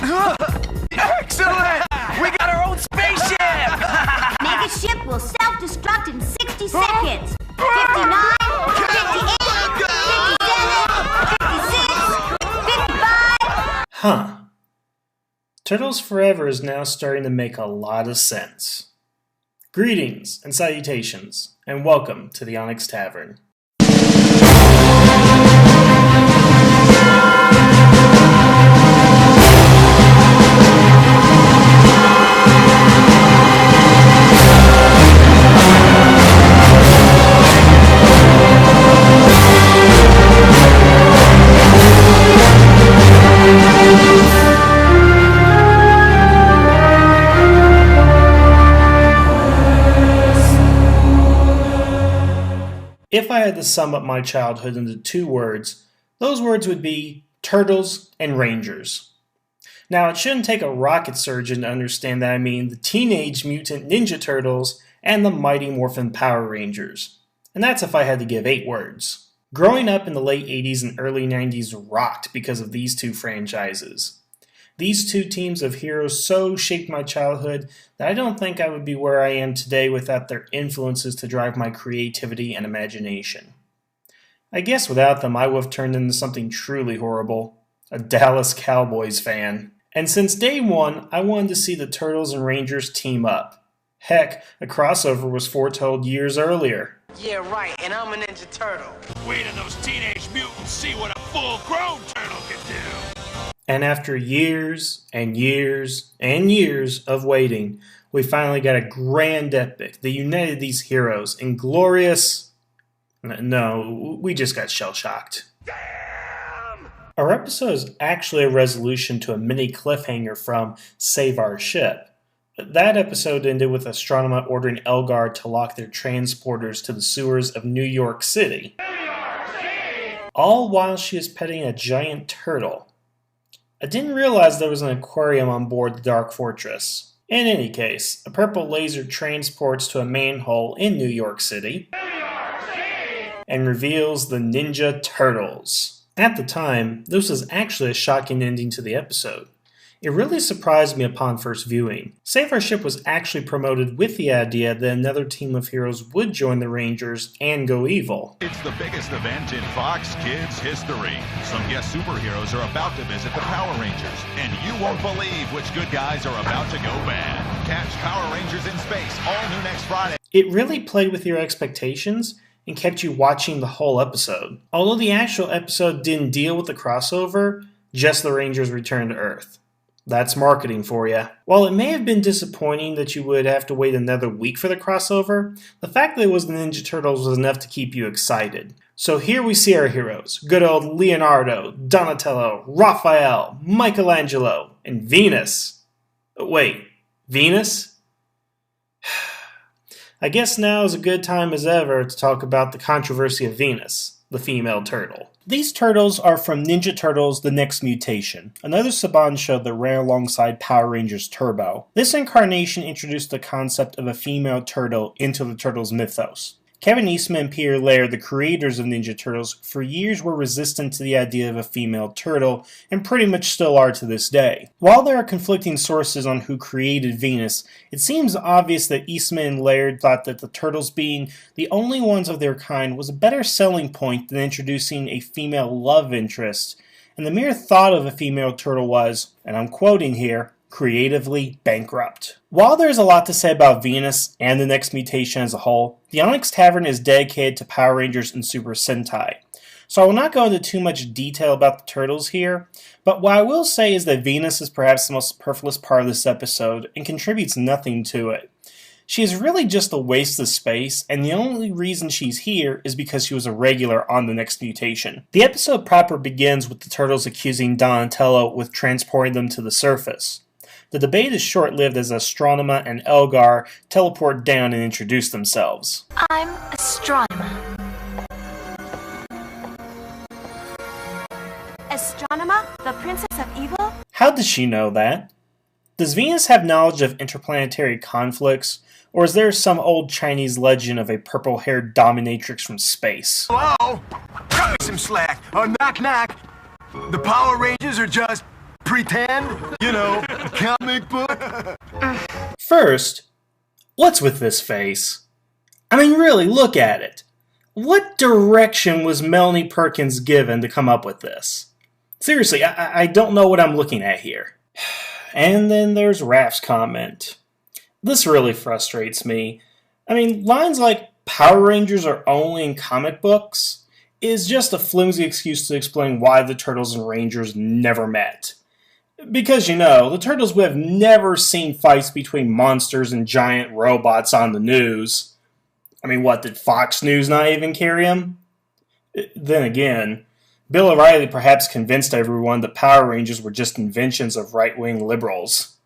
Excellent! We got our own spaceship! Mega ship will self-destruct in 60 seconds. 59, 58, 57, 56, 55. Huh. Turtles Forever is now starting to make a lot of sense. Greetings and salutations, and welcome to the Onyx Tavern. If I had to sum up my childhood into two words, those words would be Turtles and Rangers. Now, it shouldn't take a rocket surgeon to understand that I mean the Teenage Mutant Ninja Turtles and the Mighty Morphin Power Rangers. And that's if I had to give 8 words. Growing up in the late 80s and early 90s rocked because of these two franchises. These two teams of heroes so shaped my childhood that I don't think I would be where I am today without their influences to drive my creativity and imagination. I guess without them I would have turned into something truly horrible, a Dallas Cowboys fan. And since day one, I wanted to see the Turtles and Rangers team up. Heck, a crossover was foretold years earlier. Yeah, right, and I'm a Ninja Turtle. Wait till those teenage mutants see what a full-grown turtle can do! And after years and years and years of waiting, we finally got a grand epic that united these heroes in glorious... No, we just got shell-shocked. Damn! Our episode is actually a resolution to a mini cliffhanger from Save Our Ship. That episode ended with Astronema ordering Elgar to lock their transporters to the sewers of New York City. All while she is petting a giant turtle. I didn't realize there was an aquarium on board the Dark Fortress. In any case, a purple laser transports to a manhole in New York City and reveals the Ninja Turtles. At the time, this was actually a shocking ending to the episode. It really surprised me upon first viewing. Save Our Ship was actually promoted with the idea that another team of heroes would join the Rangers and go evil. It's the biggest event in Fox Kids history. Some guest superheroes are about to visit the Power Rangers, and you won't believe which good guys are about to go bad. Catch Power Rangers in Space, all new next Friday. It really played with your expectations and kept you watching the whole episode. Although the actual episode didn't deal with the crossover, just the Rangers return to Earth. That's marketing for you. While it may have been disappointing that you would have to wait another week for the crossover, the fact that it was the Ninja Turtles was enough to keep you excited. So here we see our heroes, good old Leonardo, Donatello, Raphael, Michelangelo, and Venus. Wait, Venus? I guess now is a good time as ever to talk about the controversy of Venus, the female turtle. These turtles are from Ninja Turtles: The Next Mutation, another Saban show that ran alongside Power Rangers Turbo. This incarnation introduced the concept of a female turtle into the Turtles mythos. Kevin Eastman and Peter Laird, the creators of Ninja Turtles, for years were resistant to the idea of a female turtle, and pretty much still are to this day. While there are conflicting sources on who created Venus, it seems obvious that Eastman and Laird thought that the turtles being the only ones of their kind was a better selling point than introducing a female love interest, and the mere thought of a female turtle was, and I'm quoting here, creatively bankrupt. While there's a lot to say about Venus and the Next Mutation as a whole, the Onyx Tavern is dedicated to Power Rangers and Super Sentai. So I will not go into too much detail about the turtles here, but what I will say is that Venus is perhaps the most superfluous part of this episode and contributes nothing to it. She is really just a waste of space, and the only reason she's here is because she was a regular on the Next Mutation. The episode proper begins with the turtles accusing Donatello with transporting them to the surface. The debate is short-lived as Astronema and Elgar teleport down and introduce themselves. I'm Astronema. Astronema, the Princess of Evil? How does she know that? Does Venus have knowledge of interplanetary conflicts, or is there some old Chinese legend of a purple-haired dominatrix from space? Hello? Cut me some slack. Knock knock. The Power Rangers are just pretend, comic book. First, what's with this face? I mean, really, look at it. What direction was Melanie Perkins given to come up with this? Seriously, I don't know what I'm looking at here. And then there's Raph's comment. This really frustrates me. I mean, lines like Power Rangers are only in comic books is just a flimsy excuse to explain why the Turtles and Rangers never met. Because, the Turtles would have never seen fights between monsters and giant robots on the news. I mean, what, did Fox News not even carry them? Then again, Bill O'Reilly perhaps convinced everyone that Power Rangers were just inventions of right-wing liberals.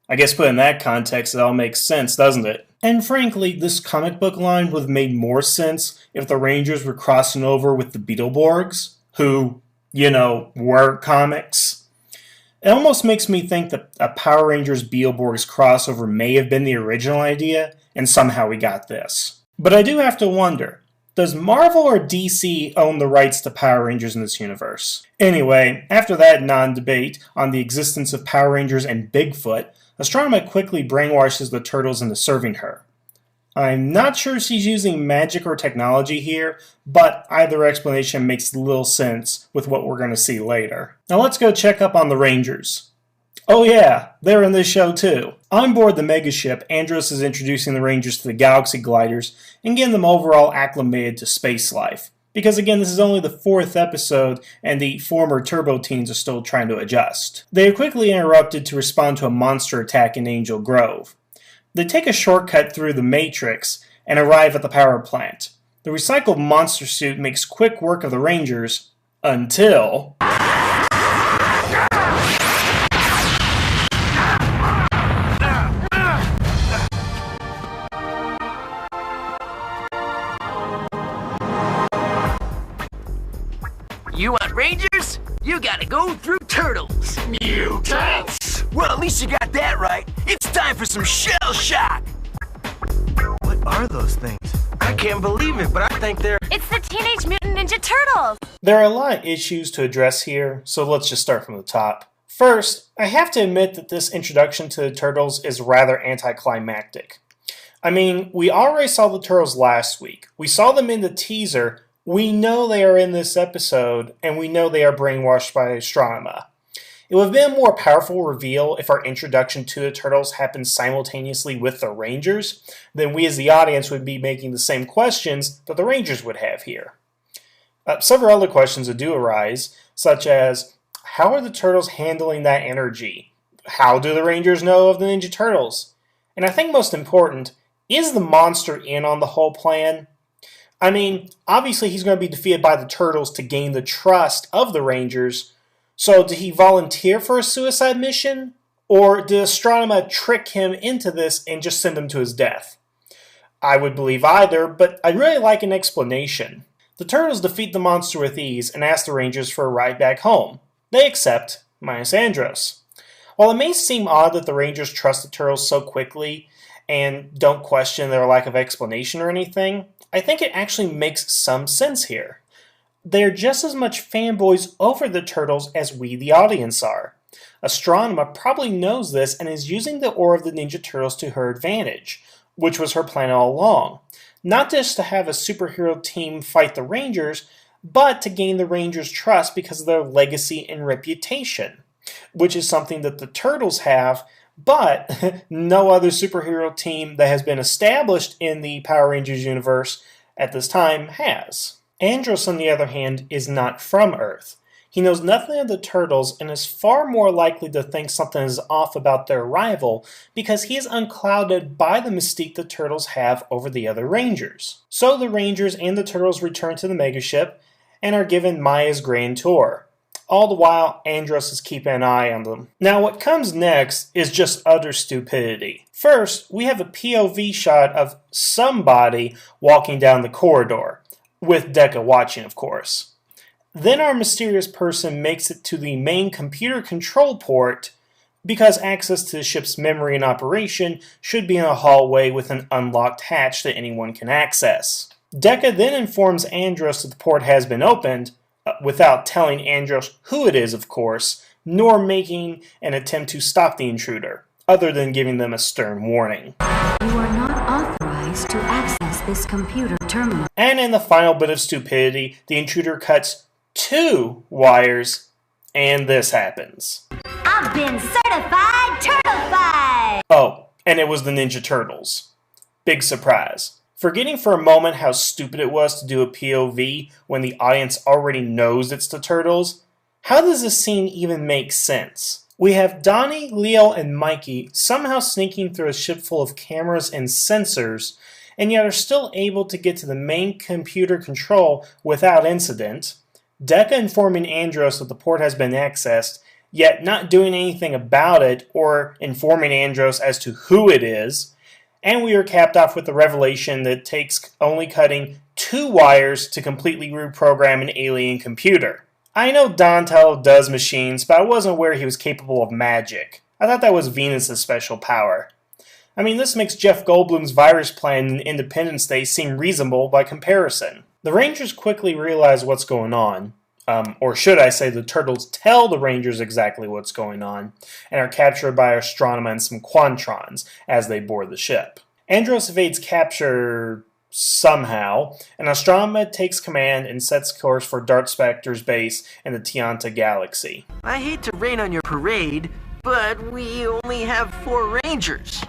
I guess put in that context, it all makes sense, doesn't it? And frankly, this comic book line would have made more sense if the Rangers were crossing over with the Beetleborgs, who, were comics. It almost makes me think that a Power Rangers Beetleborgs crossover may have been the original idea, and somehow we got this. But I do have to wonder, does Marvel or DC own the rights to Power Rangers in this universe? Anyway, after that non-debate on the existence of Power Rangers and Bigfoot, Astronema quickly brainwashes the Turtles into serving her. I'm not sure she's using magic or technology here, but either explanation makes little sense with what we're going to see later. Now let's go check up on the Rangers. Oh yeah, they're in this show too. On board the megaship, Andros is introducing the Rangers to the Galaxy Gliders and getting them overall acclimated to space life. Because again, this is only the 4th episode, and the former Turbo Teens are still trying to adjust. They are quickly interrupted to respond to a monster attack in Angel Grove. They take a shortcut through the Matrix and arrive at the power plant. The recycled monster suit makes quick work of the Rangers, until... You want Rangers? You gotta go through Turtles. Mutants! Well, at least you got that right. It's time for some shell shock. What are those things? I can't believe it, but I think they're... It's the Teenage Mutant Ninja Turtles! There are a lot of issues to address here, so let's just start from the top. First, I have to admit that this introduction to the Turtles is rather anticlimactic. I mean, we already saw the Turtles last week. We saw them in the teaser. We know they are in this episode, and we know they are brainwashed by Astronema. It would have been a more powerful reveal if our introduction to the Turtles happened simultaneously with the Rangers, then we as the audience would be making the same questions that the Rangers would have here. Several other questions that do arise, such as, how are the Turtles handling that energy? How do the Rangers know of the Ninja Turtles? And I think most important, is the monster in on the whole plan? I mean, obviously he's going to be defeated by the Turtles to gain the trust of the Rangers, so did he volunteer for a suicide mission? Or did Astronema trick him into this and just send him to his death? I would believe either, but I'd really like an explanation. The Turtles defeat the monster with ease and ask the Rangers for a ride back home. They accept, minus Andros. While it may seem odd that the Rangers trust the Turtles so quickly and don't question their lack of explanation or anything, I think it actually makes some sense here. They're just as much fanboys over the Turtles as we, the audience, are. Astronema probably knows this and is using the aura of the Ninja Turtles to her advantage, which was her plan all along. Not just to have a superhero team fight the Rangers, but to gain the Rangers' trust because of their legacy and reputation, which is something that the Turtles have, but no other superhero team that has been established in the Power Rangers universe at this time has. Andros, on the other hand, is not from Earth. He knows nothing of the Turtles and is far more likely to think something is off about their arrival because he is unclouded by the mystique the Turtles have over the other Rangers. So the Rangers and the Turtles return to the megaship and are given Maya's grand tour. All the while, Andros is keeping an eye on them. Now, what comes next is just utter stupidity. First, we have a POV shot of somebody walking down the corridor, with Deca watching, of course. Then our mysterious person makes it to the main computer control port because access to the ship's memory and operation should be in a hallway with an unlocked hatch that anyone can access. Deca then informs Andros that the port has been opened, without telling Andros who it is, of course, nor making an attempt to stop the intruder, other than giving them a stern warning. You are not authorized to access this computer terminal. And in the final bit of stupidity, the intruder cuts 2 wires, and this happens. I've been certified turtleified! Oh, and it was the Ninja Turtles. Big surprise. Forgetting for a moment how stupid it was to do a POV when the audience already knows it's the Turtles, how does this scene even make sense? We have Donnie, Leo, and Mikey somehow sneaking through a ship full of cameras and sensors, and yet are still able to get to the main computer control without incident. Deca informing Andros that the port has been accessed, yet not doing anything about it or informing Andros as to who it is. And we are capped off with the revelation that it takes only cutting 2 wires to completely reprogram an alien computer. I know Donatello does machines, but I wasn't aware he was capable of magic. I thought that was Venus' special power. I mean, this makes Jeff Goldblum's virus plan in Independence Day seem reasonable by comparison. The Rangers quickly realize what's going on. Or should I say the Turtles tell the Rangers exactly what's going on, and are captured by Astronema and some Quantrons as they board the ship. Andros evades capture somehow, and Astronema takes command and sets course for Darth Specter's base in the Tianta Galaxy. I hate to rain on your parade, but we only have 4 Rangers.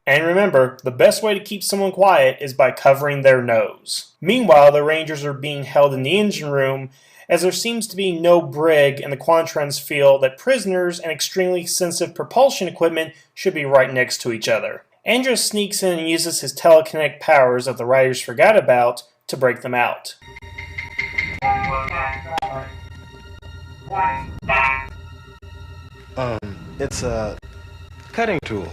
And remember, the best way to keep someone quiet is by covering their nose. Meanwhile, the Rangers are being held in the engine room, as there seems to be no brig, and the Quantrons feel that prisoners and extremely sensitive propulsion equipment should be right next to each other. Andros sneaks in and uses his telekinetic powers that the writers forgot about to break them out. It's a cutting tool.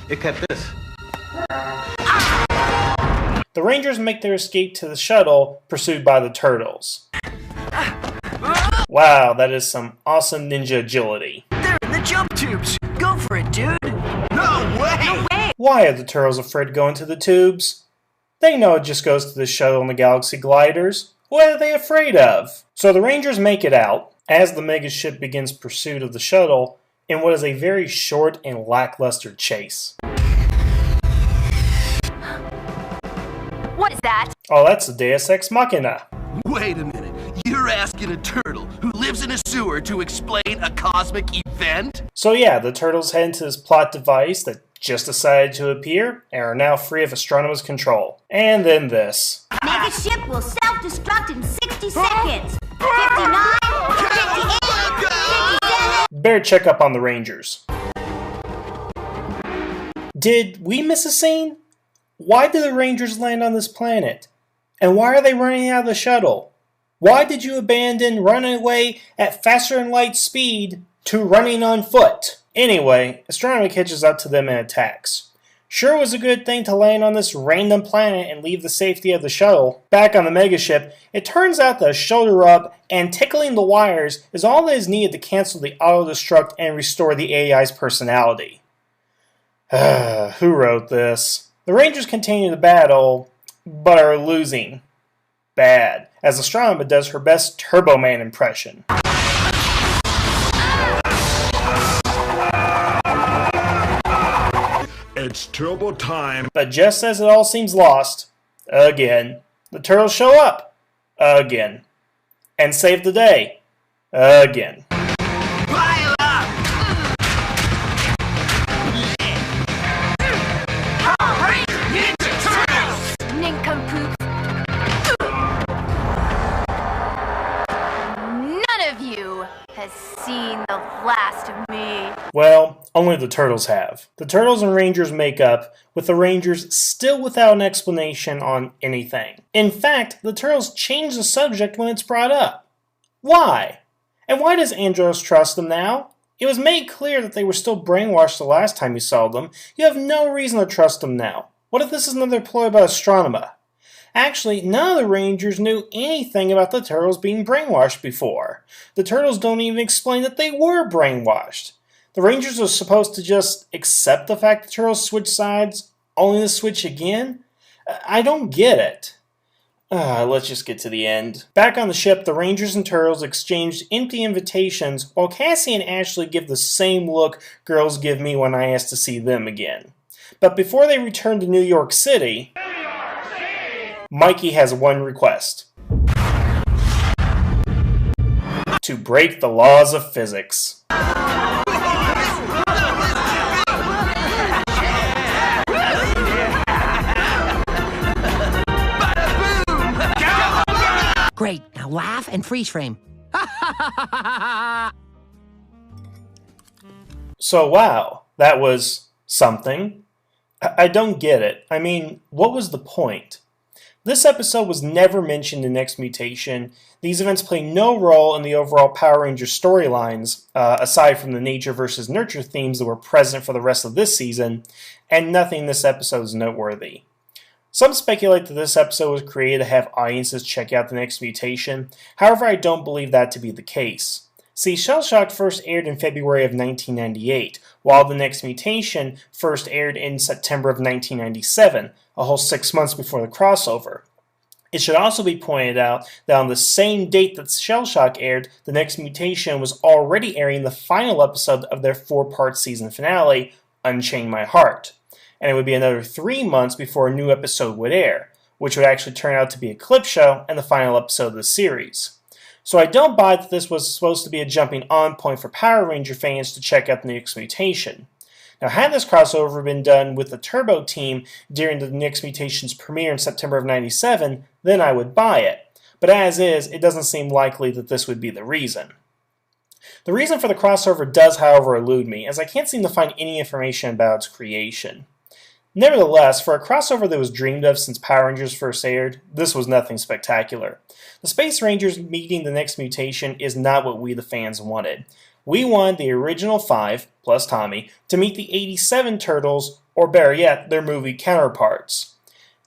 It cut this. The Rangers make their escape to the shuttle, pursued by the Turtles. Wow, that is some awesome ninja agility. They're in the jump tubes. Go for it, dude. No way! Why are the Turtles afraid to go into the tubes? They know it just goes to the shuttle and the Galaxy Gliders. What are they afraid of? So the Rangers make it out, as the mega ship begins pursuit of the shuttle in what is a very short and lackluster chase. What is that? Oh, that's a Deus Ex Machina. Wait a minute. You're asking a turtle who lives in a sewer to explain a cosmic event? So yeah, the Turtles head into this plot device that just decided to appear and are now free of Astronema's control. And then this. Mega ship will self-destruct in 60 seconds. 59, 58, 57. Better check up on the Rangers. Did we miss a scene? Why did the Rangers land on this planet? And why are they running out of the shuttle? Why did you abandon running away at faster than light speed to running on foot? Anyway, Astronema catches up to them and attacks. Sure was a good thing to land on this random planet and leave the safety of the shuttle. Back on the megaship, it turns out that a shoulder rub and tickling the wires is all that is needed to cancel the auto-destruct and restore the AI's personality. Who wrote this? The Rangers continue the battle, but are losing. Bad, as Astronema does her best Turbo Man impression. It's turbo time. But just as it all seems lost, again, the Turtles show up. Again. And save the day. Again. Pile up! Power Ranger Ninja Turtles! Nincompoops. None of you has seen the last of me. Well, only the Turtles have. The Turtles and Rangers make up, with the Rangers still without an explanation on anything. In fact, the Turtles change the subject when it's brought up. Why? And why does Andros trust them now? It was made clear that they were still brainwashed the last time you saw them. You have no reason to trust them now. What if this is another ploy by Astronema? Actually, none of the Rangers knew anything about the Turtles being brainwashed before. The Turtles don't even explain that they were brainwashed. The Rangers are supposed to just accept the fact the Turtles switch sides, only to switch again? I don't get it. Let's just get to the end. Back on the ship, the Rangers and Turtles exchanged empty invitations while Cassie and Ashley give the same look girls give me when I ask to see them again. But before they return to New York City, Mikey has one request. To break the laws of physics. Great, now laugh and freeze frame. So wow, that was something. I don't get it. I mean, what was the point? This episode was never mentioned in Next Mutation. These events play no role in the overall Power Rangers storylines, aside from the nature versus nurture themes that were present for the rest of this season, and nothing in this episode is noteworthy. Some speculate that this episode was created to have audiences check out the Next Mutation. However, I don't believe that to be the case. See, Shell Shock first aired in February of 1998, while the Next Mutation first aired in September of 1997, a whole 6 months before the crossover. It should also be pointed out that on the same date that Shell Shock aired, the Next Mutation was already airing the final episode of their 4-part season finale, Unchain My Heart. And it would be another 3 months before a new episode would air, which would actually turn out to be Eclipse Show and the final episode of the series. So I don't buy that this was supposed to be a jumping on point for Power Ranger fans to check out the Next Mutation. Now, had this crossover been done with the Turbo team during the Next Mutation's premiere in September of '97, then I would buy it. But as is, it doesn't seem likely that this would be the reason. The reason for the crossover does, however, elude me, as I can't seem to find any information about its creation. Nevertheless, for a crossover that was dreamed of since Power Rangers first aired, this was nothing spectacular. The Space Rangers meeting the Next Mutation is not what we the fans wanted. We wanted the original 5, plus Tommy, to meet the 87 Turtles, or better yet, their movie counterparts.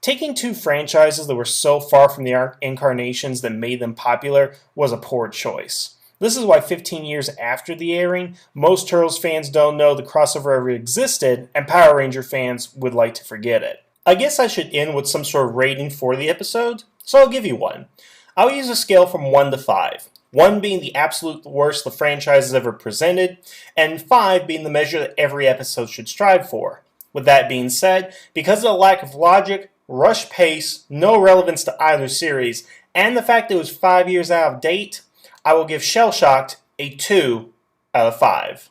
Taking two franchises that were so far from the incarnations that made them popular was a poor choice. This is why 15 years after the airing, most Turtles fans don't know the crossover ever existed, and Power Ranger fans would like to forget it. I guess I should end with some sort of rating for the episode, so I'll give you one. I'll use a scale from 1 to 5. 1 being the absolute worst the franchise has ever presented, and 5 being the measure that every episode should strive for. With that being said, because of the lack of logic, rush pace, no relevance to either series, and the fact that it was 5 years out of date, I will give Shell Shocked a 2 out of 5.